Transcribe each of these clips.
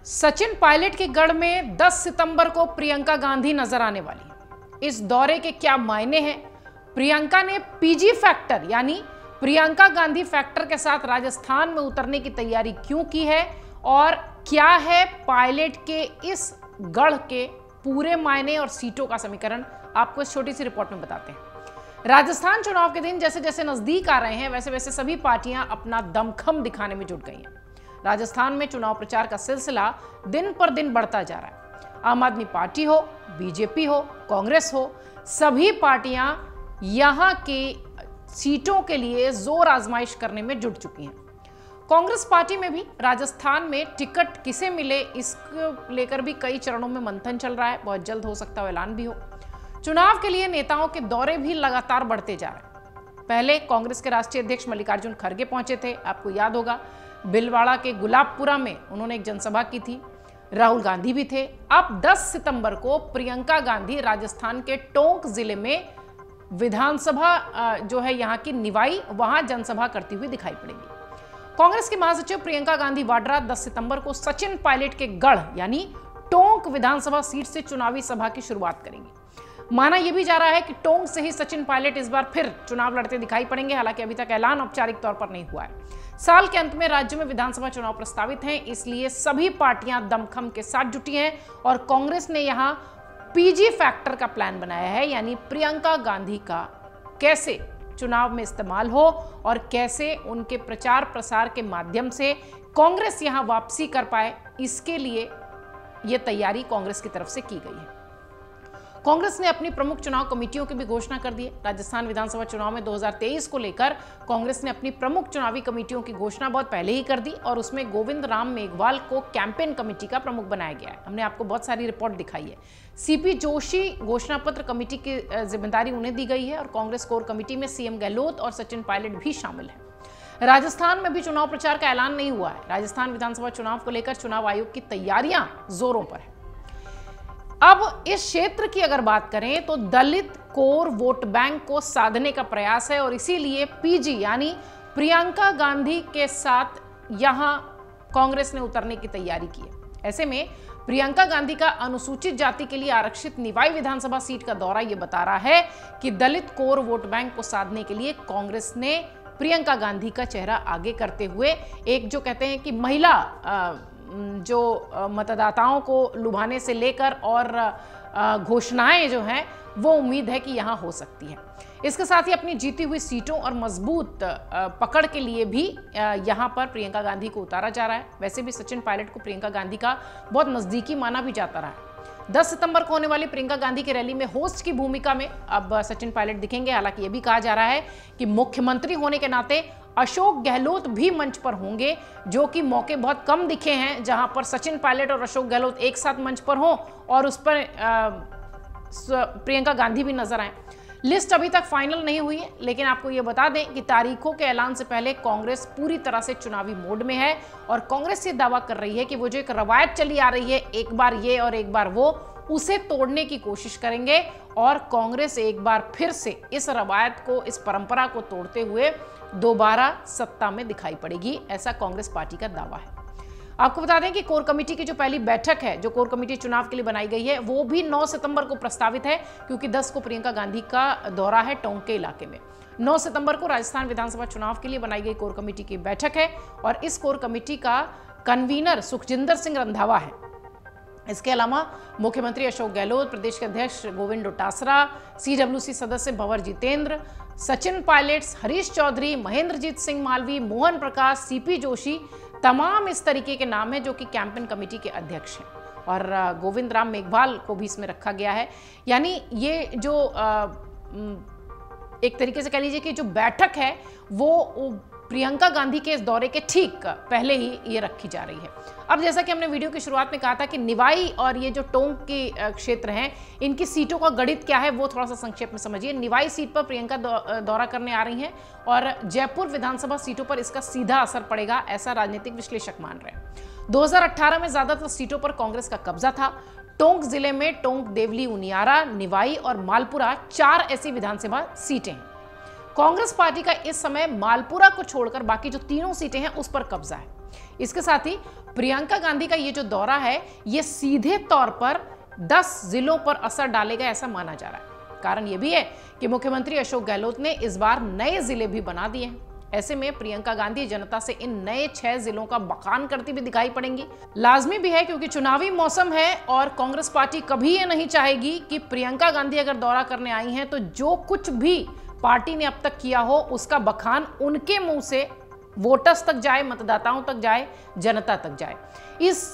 सचिन पायलट के गढ़ में 10 सितंबर को प्रियंका गांधी नजर आने वाली है। इस दौरे के क्या मायने हैं? प्रियंका ने पीजी फैक्टर यानी प्रियंका गांधी फैक्टर के साथ राजस्थान में उतरने की तैयारी क्यों की है और क्या है पायलट के इस गढ़ के पूरे मायने और सीटों का समीकरण, आपको इस छोटी सी रिपोर्ट में बताते हैं। राजस्थान चुनाव के दिन जैसे जैसे नजदीक आ रहे हैं वैसे वैसे सभी पार्टियां अपना दमखम दिखाने में जुट गई हैं। राजस्थान में चुनाव प्रचार का सिलसिला दिन पर दिन बढ़ता जा रहा है। आम आदमी पार्टी हो, बीजेपी हो, कांग्रेस हो, सभी पार्टियां यहां की सीटों के लिए जोर आजमाइश करने में जुट चुकी हैं। कांग्रेस पार्टी में भी राजस्थान में टिकट किसे मिले इसको लेकर भी कई चरणों में मंथन चल रहा है। बहुत जल्द हो सकता है ऐलान भी हो। चुनाव के लिए नेताओं के दौरे भी लगातार बढ़ते जा रहे हैं। पहले कांग्रेस के राष्ट्रीय अध्यक्ष मल्लिकार्जुन खड़गे पहुंचे थे, आपको याद होगा। भिलवाड़ा के गुलाबपुरा में उन्होंने एक जनसभा की थी। राहुल गांधी भी थे। अब 10 सितंबर को प्रियंका गांधी राजस्थान के टोंक जिले में विधानसभा जो है यहाँ की निवाई, वहां जनसभा करती हुई दिखाई पड़ेगी। कांग्रेस की महासचिव प्रियंका गांधी वाड्रा 10 सितंबर को सचिन पायलट के गढ़ यानी टोंक विधानसभा सीट से चुनावी सभा की शुरुआत करेंगी। माना यह भी जा रहा है कि टोंक से ही सचिन पायलट इस बार फिर चुनाव लड़ते दिखाई पड़ेंगे। हालांकि अभी तक ऐलान औपचारिक तौर पर नहीं हुआ है। साल के अंत में राज्य में विधानसभा चुनाव प्रस्तावित हैं, इसलिए सभी पार्टियां दमखम के साथ जुटी हैं और कांग्रेस ने यहां पीजी फैक्टर का प्लान बनाया है, यानी प्रियंका गांधी का कैसे चुनाव में इस्तेमाल हो और कैसे उनके प्रचार प्रसार के माध्यम से कांग्रेस यहां वापसी कर पाए, इसके लिए यह तैयारी कांग्रेस की तरफ से की गई है। कांग्रेस ने अपनी प्रमुख चुनाव कमेटियों की भी घोषणा कर दी है। राजस्थान विधानसभा चुनाव में 2023 को लेकर कांग्रेस ने अपनी प्रमुख चुनावी कमेटियों की घोषणा बहुत पहले ही कर दी और उसमें गोविंद राम मेघवाल को कैंपेन कमेटी का प्रमुख बनाया गया है। हमने आपको बहुत सारी रिपोर्ट दिखाई है। सीपी जोशी घोषणा पत्र कमेटी की जिम्मेदारी उन्हें दी गई है और कांग्रेस कोर कमेटी में सीएम गहलोत और सचिन पायलट भी शामिल है। राजस्थान में भी चुनाव प्रचार का ऐलान नहीं हुआ है। राजस्थान विधानसभा चुनाव को लेकर चुनाव आयोग की तैयारियां जोरों पर है। अब इस क्षेत्र की अगर बात करें तो दलित कोर वोट बैंक को साधने का प्रयास है और इसीलिए पीजी यानी प्रियंका गांधी के साथ यहां कांग्रेस ने उतरने की तैयारी की है। ऐसे में प्रियंका गांधी का अनुसूचित जाति के लिए आरक्षित निवाई विधानसभा सीट का दौरा यह बता रहा है कि दलित कोर वोट बैंक को साधने के लिए कांग्रेस ने प्रियंका गांधी का चेहरा आगे करते हुए एक जो कहते हैं कि महिला जो मतदाताओं को लुभाने से लेकर और घोषणाएं जो हैं वो उम्मीद है कि यहां हो सकती है। इसके साथ ही अपनी जीती हुई सीटों और मजबूत पकड़ के लिए भी यहां पर प्रियंका गांधी को उतारा जा रहा है। वैसे भी सचिन पायलट को प्रियंका गांधी का बहुत नजदीकी माना भी जाता रहा है। 10 सितंबर को होने वाली प्रियंका गांधी की रैली में होस्ट की भूमिका में अब सचिन पायलट दिखेंगे। हालांकि यह भी कहा जा रहा है कि मुख्यमंत्री होने के नाते अशोक गहलोत भी मंच पर होंगे, जो कि मौके बहुत कम दिखे हैं जहां पर सचिन पायलट और अशोक गहलोत एक साथ मंच पर हों और उस पर प्रियंका गांधी भी नजर आए। लिस्ट अभी तक फाइनल नहीं हुई है, लेकिन आपको यह बता दें कि तारीखों के ऐलान से पहले कांग्रेस पूरी तरह से चुनावी मोड में है और कांग्रेस ये दावा कर रही है कि वो जो एक रवायत चली आ रही है, एक बार ये और एक बार वो, उसे तोड़ने की कोशिश करेंगे और कांग्रेस एक बार फिर से इस रवायत को, इस परंपरा को तोड़ते हुए दोबारा सत्ता में दिखाई पड़ेगी, ऐसा कांग्रेस पार्टी का दावा है। आपको बता दें कि कोर कमेटी की जो पहली बैठक है, जो कोर कमेटी चुनाव के लिए बनाई गई है, वो भी 9 सितंबर को प्रस्तावित है, क्योंकि 10 को प्रियंका गांधी का दौरा है टोंक के इलाके में। 9 सितंबर को राजस्थान विधानसभा चुनाव के लिए बनाई गई कोर कमेटी की बैठक है और इस कोर कमेटी का कन्वीनर सुखजिंदर सिंह रंधावा है। इसके अलावा मुख्यमंत्री अशोक गहलोत, प्रदेश के अध्यक्ष गोविंद डोटासरा, सीडब्ल्यूसी सदस्य भंवर जितेंद्र, सचिन पायलट, हरीश चौधरी, महेंद्रजीत सिंह मालवी, मोहन प्रकाश, सीपी जोशी, तमाम इस तरीके के नाम हैं जो कि कैंपेन कमेटी के अध्यक्ष हैं और गोविंद राम मेघवाल को भी इसमें रखा गया है। यानी ये जो एक तरीके से कह लीजिए कि जो बैठक है वो प्रियंका गांधी के इस दौरे के ठीक पहले ही ये रखी जा रही है। अब जैसा कि हमने वीडियो की शुरुआत में कहा था कि निवाई और ये जो टोंक के क्षेत्र हैं, इनकी सीटों का गणित क्या है वो थोड़ा सा संक्षेप में समझिए। निवाई सीट पर प्रियंका दौरा करने आ रही हैं और जयपुर विधानसभा सीटों पर इसका सीधा असर पड़ेगा, ऐसा राजनीतिक विश्लेषक मान रहे हैं। 2018 में ज्यादातर सीटों पर कांग्रेस का कब्जा था। टोंक जिले में टोंक, देवली, उनियारा, निवाई और मालपुरा 4 ऐसी विधानसभा सीटें हैं। कांग्रेस पार्टी का इस समय मालपुरा को छोड़कर बाकी जो तीनों सीटें हैं उस पर कब्जा है। इसके साथ ही प्रियंका गांधी का ये जो दौरा है ये सीधे तौर पर 10 जिलों पर असर डालेगा ऐसा माना जा रहा है। कारण ये भी है कि मुख्यमंत्री अशोक गहलोत ने इस बार नए जिले भी बना दिए हैं। ऐसे में प्रियंका गांधी जनता से इन नए 6 जिलों का बखान करती भी दिखाई पड़ेंगी। लाजमी भी है क्योंकि चुनावी मौसम है और कांग्रेस पार्टी कभी ये नहीं चाहेगी कि प्रियंका गांधी अगर दौरा करने आई हैं तो जो कुछ भी पार्टी ने अब तक किया हो उसका बखान उनके मुंह से वोटर्स तक जाए, मतदाताओं तक जाए, जनता तक जाए। इस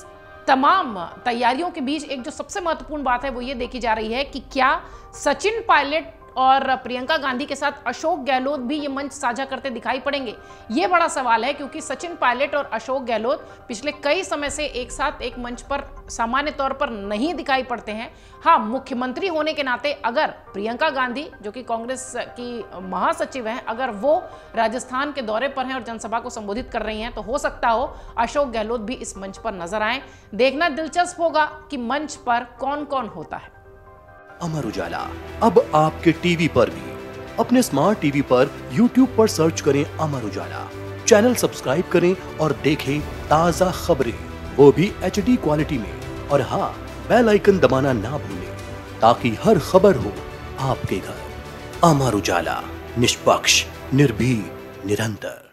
तमाम तैयारियों के बीच एक जो सबसे महत्वपूर्ण बात है वो ये देखी जा रही है कि क्या सचिन पायलट और प्रियंका गांधी के साथ अशोक गहलोत भी ये मंच साझा करते दिखाई पड़ेंगे। ये बड़ा सवाल है क्योंकि सचिन पायलट और अशोक गहलोत पिछले कई समय से एक साथ एक मंच पर सामान्य तौर पर नहीं दिखाई पड़ते हैं। हाँ, मुख्यमंत्री होने के नाते अगर प्रियंका गांधी जो कि कांग्रेस की महासचिव हैं, अगर वो राजस्थान के दौरे पर हैं और जनसभा को संबोधित कर रही हैं तो हो सकता हो अशोक गहलोत भी इस मंच पर नजर आए। देखना दिलचस्प होगा कि मंच पर कौन कौन होता है। अमर उजाला अब आपके टीवी पर भी। अपने स्मार्ट टीवी पर YouTube पर सर्च करें अमर उजाला, चैनल सब्सक्राइब करें और देखें ताजा खबरें, वो भी HD क्वालिटी में। और हाँ, बेल आइकन दबाना ना भूलें ताकि हर खबर हो आपके घर। अमर उजाला, निष्पक्ष, निर्भीक, निरंतर।